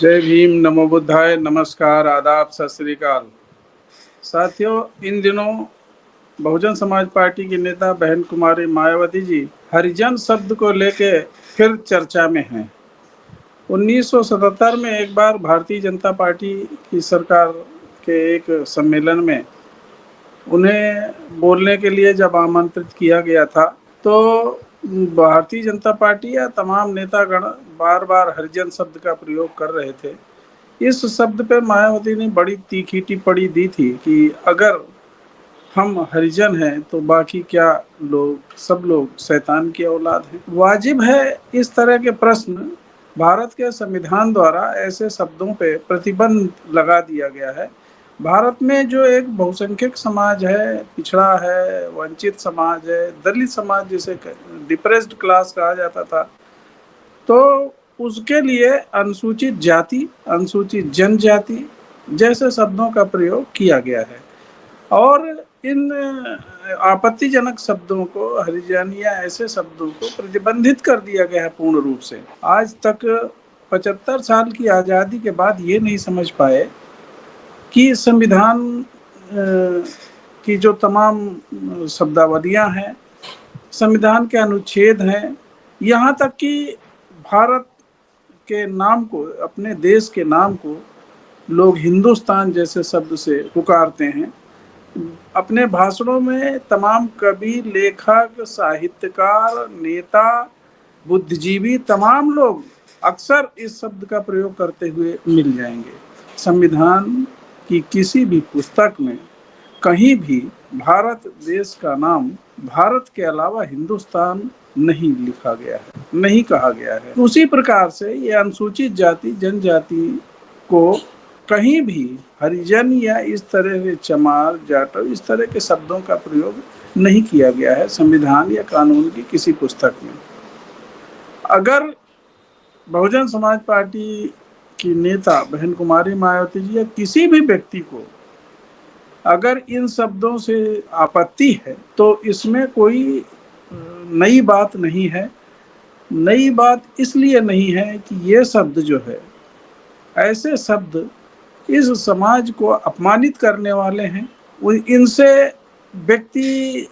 जय भीम, नमो बुद्धाय, नमस्कार, आदाब, सत श्री अकाल। साथियों, इन दिनों बहुजन समाज पार्टी की नेता बहन कुमारी मायावती जी हरिजन शब्द को लेके फिर चर्चा में हैं। 1977 में एक बार भारतीय जनता पार्टी की सरकार के एक सम्मेलन में उन्हें बोलने के लिए जब आमंत्रित किया गया था, तो भारतीय जनता पार्टी या तमाम नेतागण बार बार हरिजन शब्द का प्रयोग कर रहे थे। इस शब्द पे मायावती ने बड़ी तीखी टिप्पणी दी थी कि अगर हम हरिजन हैं तो बाकी क्या लोग, सब लोग शैतान की औलाद हैं। वाजिब है इस तरह के प्रश्न। भारत के संविधान द्वारा ऐसे शब्दों पे प्रतिबंध लगा दिया गया है। भारत में जो एक बहुसंख्यक समाज है, पिछड़ा है, वंचित समाज है, दलित समाज जिसे डिप्रेस्ड क्लास कहा जाता था, तो उसके लिए अनुसूचित जाति, अनुसूचित जनजाति जैसे शब्दों का प्रयोग किया गया है और इन आपत्तिजनक शब्दों को, हरिजन या ऐसे शब्दों को प्रतिबंधित कर दिया गया है पूर्ण रूप से। आज तक 75 साल की आज़ादी के बाद ये नहीं समझ पाए कि संविधान की जो तमाम शब्दावलियां हैं, संविधान के अनुच्छेद हैं, यहाँ तक कि भारत के नाम को, अपने देश के नाम को लोग हिंदुस्तान जैसे शब्द से पुकारते हैं। अपने भाषणों में तमाम कवि, लेखक, साहित्यकार, नेता, बुद्धिजीवी, तमाम लोग अक्सर इस शब्द का प्रयोग करते हुए मिल जाएंगे। संविधान की किसी भी पुस्तक में कहीं भी भारत देश का नाम भारत के अलावा हिंदुस्तान नहीं लिखा गया है, नहीं कहा गया है। उसी प्रकार से ये अनुसूचित जाति, जनजाति को कहीं भी हरिजन या इस तरह के चमार, जाटव, इस तरह के शब्दों का प्रयोग नहीं किया गया है संविधान या कानून की किसी पुस्तक में। अगर बहुजन समाज पार्टी की नेता बहन कुमारी मायावती जी या किसी भी व्यक्ति को अगर इन शब्दों से आपत्ति है, तो इसमें कोई नई बात नहीं है। नई बात इसलिए नहीं है कि ये शब्द जो है, ऐसे शब्द इस समाज को अपमानित करने वाले हैं। इनसे व्यक्ति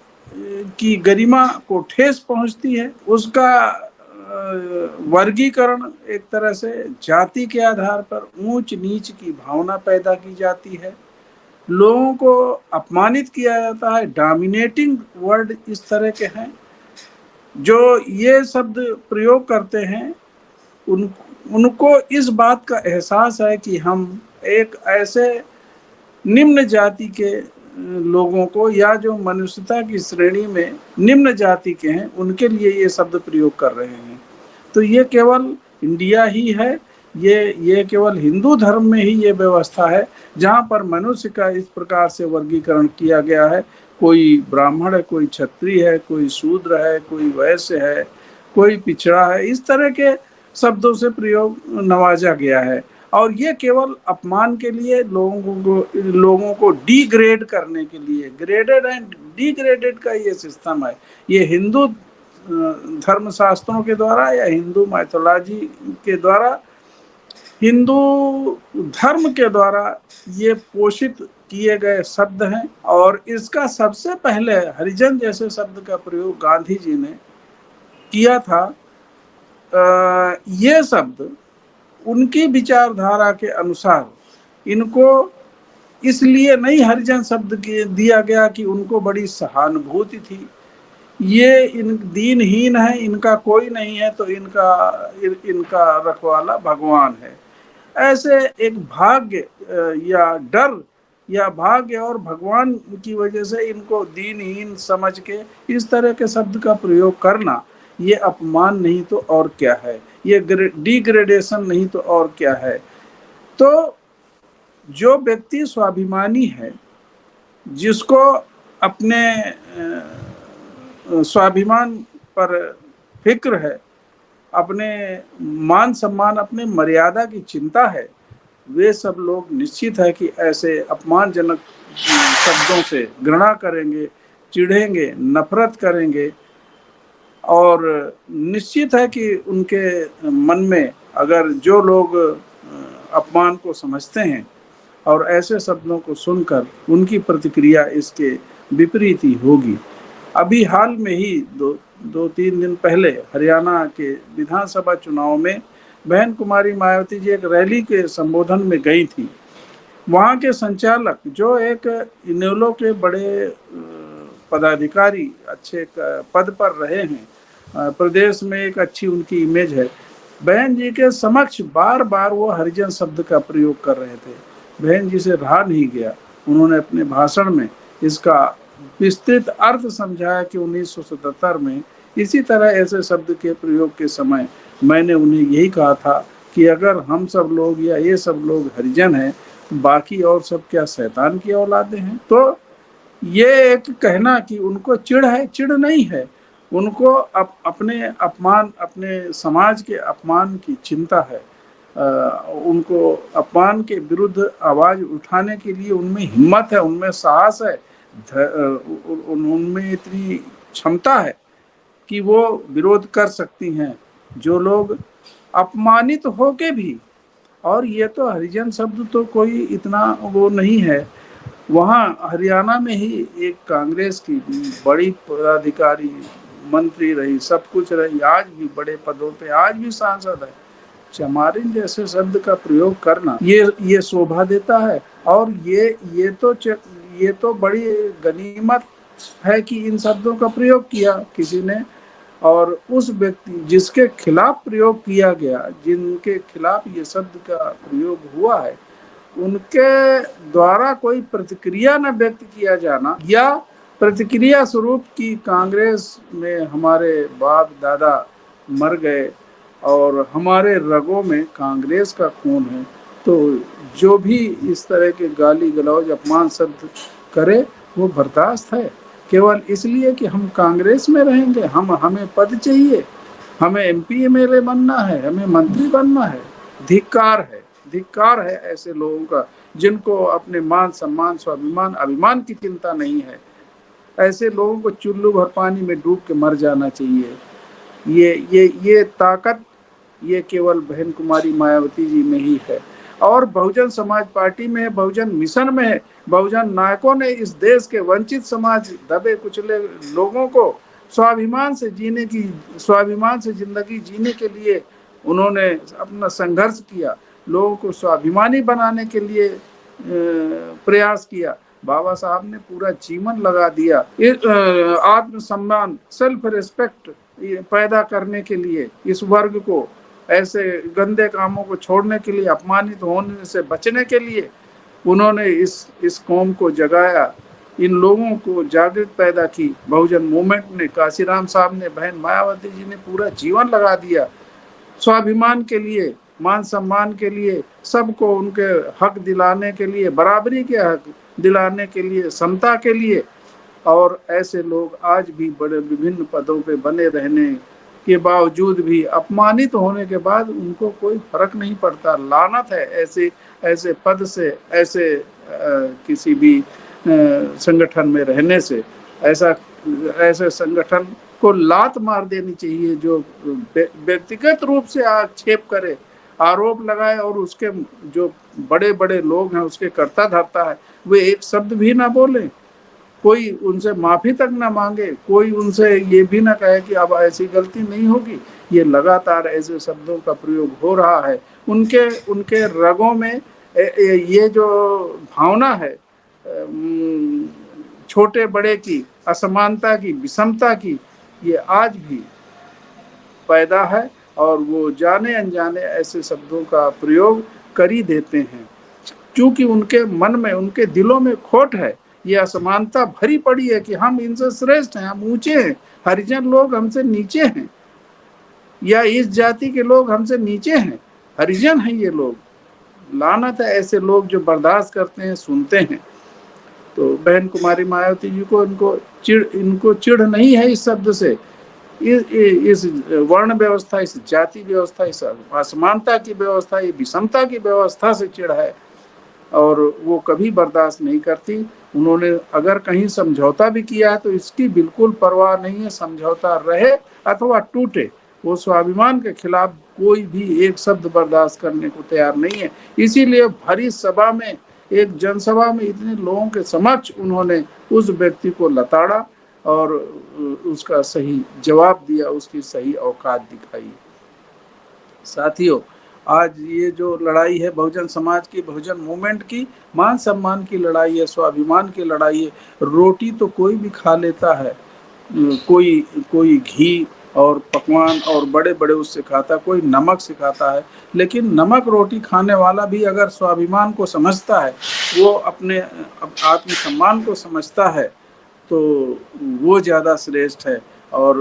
की गरिमा को ठेस पहुंचती है। उसका वर्गीकरण एक तरह से जाति के आधार पर ऊंच नीच की भावना पैदा की जाती है। लोगों को अपमानित किया जाता है। डोमिनेटिंग वर्ड इस तरह के हैं जो ये शब्द प्रयोग करते हैं। उनको इस बात का एहसास है कि हम एक ऐसे निम्न जाति के लोगों को, या जो मनुष्यता की श्रेणी में निम्न जाति के हैं, उनके लिए ये शब्द प्रयोग कर रहे हैं। तो ये केवल इंडिया ही है, ये केवल हिंदू धर्म में ही ये व्यवस्था है जहाँ पर मनुष्य का इस प्रकार से वर्गीकरण किया गया है। कोई ब्राह्मण है, कोई क्षत्रिय है, कोई शूद्र है, कोई वैश्य है, कोई पिछड़ा है, इस तरह के शब्दों से प्रयोग नवाजा गया है। और ये केवल अपमान के लिए, लोगों को डिग्रेड करने के लिए, ग्रेडेड एंड डिग्रेडेड का ये सिस्टम है। ये हिंदू धर्म शास्त्रों के द्वारा या हिंदू माइथोलॉजी के द्वारा, हिंदू धर्म के द्वारा ये पोषित किए गए शब्द हैं। और इसका सबसे पहले हरिजन जैसे शब्द का प्रयोग गांधी जी ने किया था। ये शब्द उनकी विचारधारा के अनुसार इनको इसलिए नहीं हरिजन शब्द दिया गया कि उनको बड़ी सहानुभूति थी, ये इन दीनहीन है, इनका कोई नहीं है, तो इनका रखवाला भगवान है। ऐसे एक भाग्य या डर या भाग्य और भगवान की वजह से इनको दीनहीन समझ के इस तरह के शब्द का प्रयोग करना, ये अपमान नहीं तो और क्या है, ये डिग्रेडेशन नहीं तो और क्या है। तो जो व्यक्ति स्वाभिमानी है, जिसको अपने स्वाभिमान पर फिक्र है, अपने मान सम्मान, अपने मर्यादा की चिंता है, वे सब लोग निश्चित है कि ऐसे अपमानजनक शब्दों से घृणा करेंगे, चिढ़ेंगे, नफरत करेंगे। और निश्चित है कि उनके मन में, अगर जो लोग अपमान को समझते हैं और ऐसे शब्दों को सुनकर उनकी प्रतिक्रिया इसके विपरीत ही होगी। अभी हाल में ही दो तीन दिन पहले हरियाणा के विधानसभा चुनाव में बहन कुमारी मायावती जी एक रैली के संबोधन में गई थी। वहाँ के संचालक जो एक इनेलो के बड़े पदाधिकारी अच्छे पद पर रहे हैं, प्रदेश में एक अच्छी उनकी इमेज है, बहन जी के समक्ष बार बार वो हरिजन शब्द का प्रयोग कर रहे थे। बहन जी से रहा नहीं गया, उन्होंने अपने भाषण में इसका विस्तृत अर्थ समझाया कि 1977 में इसी तरह ऐसे शब्द के प्रयोग के समय मैंने उन्हें यही कहा था कि अगर हम सब लोग या ये सब लोग हरिजन हैं, बाकी और सब क्या शैतान की औलादे हैं। तो ये एक कहना कि उनको चिढ़ है, चिढ़ नहीं है, उनको अपने अपमान, अपने समाज के अपमान की चिंता है। उनको अपमान के विरुद्ध आवाज उठाने के लिए उनमें हिम्मत है, उनमें साहस है, उनमें इतनी क्षमता है कि वो विरोध कर सकती हैं। जो लोग अपमानित होके भी, और ये तो हरिजन शब्द तो कोई इतना वो नहीं है, वहाँ हरियाणा में ही एक कांग्रेस की बड़ी पदाधिकारी, मंत्री रही, सब कुछ रही, आज भी बड़े पदों पे, आज भी सांसद है, चमारिन जैसे शब्द का प्रयोग करना ये शोभा देता है। और ये तो बड़ी गनीमत है कि इन शब्दों का प्रयोग किया किसी ने, और उस व्यक्ति जिसके खिलाफ प्रयोग किया गया, जिनके खिलाफ ये शब्द का प्रयोग हुआ है, उनके द्वारा कोई प्रतिक्रिया न व्यक्त किया जाना, या प्रतिक्रिया स्वरूप की कांग्रेस में हमारे बाप दादा मर गए और हमारे रगों में कांग्रेस का खून है, तो जो भी इस तरह के गाली गलौज अपमान शब्द करे वो बर्दाश्त है, केवल इसलिए कि हम कांग्रेस में रहेंगे, हमें पद चाहिए, हमें एमपी एमएलए बनना है, हमें मंत्री बनना है। धिक्कार है, धिक्कार है ऐसे लोगों का जिनको अपने मान सम्मान स्वाभिमान अभिमान की चिंता नहीं है। ऐसे लोगों को चुल्लू भर पानी में डूब के मर जाना चाहिए। ये ताकत ये केवल बहन कुमारी मायावती जी में ही है, और बहुजन समाज पार्टी में है, बहुजन मिशन में है। बहुजन नायकों ने इस देश के वंचित समाज, दबे कुचले लोगों को स्वाभिमान से जीने की, स्वाभिमान से जिंदगी जीने के लिए उन्होंने अपना संघर्ष किया, लोगों को स्वाभिमानी बनाने के लिए प्रयास किया। बाबा साहब ने पूरा जीवन लगा दिया आत्मसम्मान, सेल्फ रिस्पेक्ट पैदा करने के लिए, इस वर्ग को ऐसे गंदे कामों को छोड़ने के लिए, अपमानित होने से बचने के लिए उन्होंने इस कौम को जगाया, इन लोगों को जागृत पैदा की। बहुजन मूवमेंट ने, काशीराम साहब ने, बहन मायावती जी ने पूरा जीवन लगा दिया स्वाभिमान के लिए, मान सम्मान के लिए, सबको उनके हक दिलाने के लिए, बराबरी के हक दिलाने के लिए, समता के लिए। और ऐसे लोग आज भी बड़े विभिन्न पदों पे बने रहने के बावजूद भी, अपमानित होने के बाद उनको कोई फर्क नहीं पड़ता। लानत है ऐसे ऐसे पद से, ऐसे किसी भी संगठन में रहने से। ऐसे संगठन को लात मार देनी चाहिए जो व्यक्तिगत रूप से आक्षेप करे, आरोप लगाए, और उसके जो बड़े बड़े लोग हैं उसके कर्ता धर्ता है, वे एक शब्द भी ना बोले, कोई उनसे माफी तक ना मांगे, कोई उनसे ये भी ना कहे कि अब ऐसी गलती नहीं होगी। ये लगातार ऐसे शब्दों का प्रयोग हो रहा है। उनके रगों में ये जो भावना है छोटे बड़े की, असमानता की, विषमता की, ये आज भी पैदा है, और वो जाने अनजाने ऐसे शब्दों का प्रयोग कर ही देते हैं, क्योंकि उनके मन में, उनके दिलों में खोट है, ये असमानता भरी पड़ी है कि हम इनसे श्रेष्ठ हैं, हम ऊंचे हैं, हरिजन लोग हमसे नीचे हैं, या इस जाति के लोग हमसे नीचे हैं, हरिजन हैं ये लोग। लानत है ऐसे लोग जो बर्दाश्त करते हैं, सुनते हैं। तो बहन कुमारी मायावती जी को इनको चिढ़ नहीं है इस शब्द से, इस वर्ण व्यवस्था, इस जाति व्यवस्था, इस असमानता की व्यवस्था, ये विषमता की व्यवस्था से चिढ़ है, और वो कभी बर्दाश्त नहीं करती। उन्होंने अगर कहीं समझौता भी किया है तो इसकी बिल्कुल परवाह नहीं है, समझौता रहे अथवा टूटे, वो स्वाभिमान के खिलाफ कोई भी एक शब्द बर्दाश्त करने को तैयार नहीं है। इसीलिए भरी सभा में, एक जनसभा में इतने लोगों के समक्ष उन्होंने उस व्यक्ति को लताड़ा और उसका सही जवाब दिया, उसकी सही औकात दिखाई। साथियों, आज ये जो लड़ाई है बहुजन समाज की, बहुजन मूवमेंट की, मान सम्मान की लड़ाई है, स्वाभिमान की लड़ाई है। रोटी तो कोई भी खा लेता है, कोई कोई घी और पकवान और बड़े बड़े उससे खाता, कोई नमक से खाता है, लेकिन नमक रोटी खाने वाला भी अगर स्वाभिमान को समझता है, वो अपने आत्मसम्मान को समझता है, तो वो ज़्यादा श्रेष्ठ है। और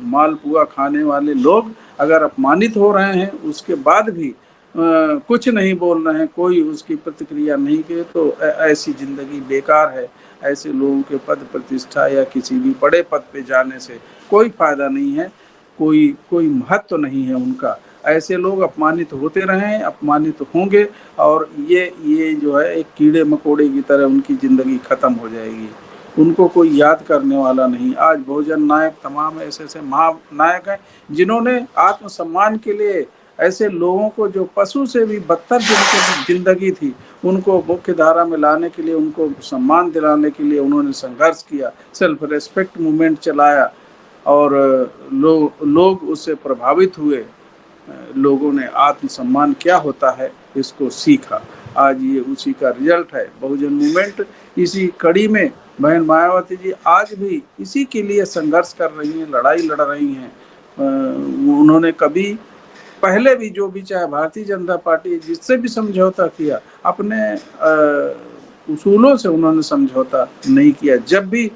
मालपुआ खाने वाले लोग अगर अपमानित हो रहे हैं उसके बाद भी कुछ नहीं बोल रहे हैं, कोई उसकी प्रतिक्रिया नहीं की, तो ऐसी ज़िंदगी बेकार है। ऐसे लोगों के पद प्रतिष्ठा या किसी भी बड़े पद पे जाने से कोई फायदा नहीं है, कोई कोई महत्व नहीं है उनका। ऐसे लोग अपमानित होते रहें, अपमानित होंगे, और ये जो है एक कीड़े मकोड़े की तरह उनकी ज़िंदगी ख़त्म हो जाएगी। उनको कोई याद करने वाला नहीं। आज बहुजन नायक तमाम ऐसे ऐसे महानायक हैं जिन्होंने आत्मसम्मान के लिए ऐसे लोगों को, जो पशु से भी बदतर जिनकी जिंदगी थी, उनको मुख्य धारा में लाने के लिए, उनको सम्मान दिलाने के लिए उन्होंने संघर्ष किया, सेल्फ रेस्पेक्ट मूवमेंट चलाया, और लोग उससे प्रभावित हुए। लोगों ने आत्मसम्मान क्या होता है इसको सीखा। आज ये उसी का रिजल्ट है। बहुजन मूवमेंट इसी कड़ी में बहन मायावती जी आज भी इसी के लिए संघर्ष कर रही हैं, लड़ाई लड़ रही हैं। उन्होंने कभी पहले भी, जो भी, चाहे भारतीय जनता पार्टी जिससे भी समझौता किया, अपने उसूलों से उन्होंने समझौता नहीं किया। जब भी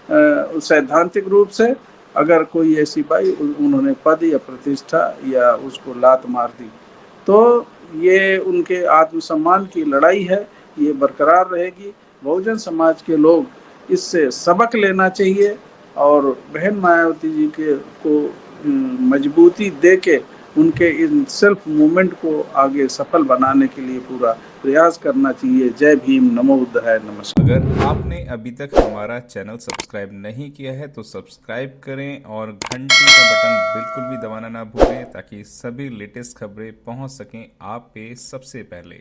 सैद्धांतिक रूप से अगर कोई ऐसी पाई, उन्होंने पद या प्रतिष्ठा या उसको लात मार दी। तो ये उनके आत्मसम्मान की लड़ाई है, ये बरकरार रहेगी। बहुजन समाज के लोग इससे सबक लेना चाहिए, और बहन मायावती जी के को मजबूती दे के उनके इन सेल्फ मूवमेंट को आगे सफल बनाने के लिए पूरा प्रयास करना चाहिए। जय भीम, नमो बुद्धाय, नमस्कार। अगर आपने अभी तक हमारा चैनल सब्सक्राइब नहीं किया है तो सब्सक्राइब करें और घंटी का बटन बिल्कुल भी दबाना ना भूलें, ताकि सभी लेटेस्ट खबरें पहुंच सकें आप पे सबसे पहले।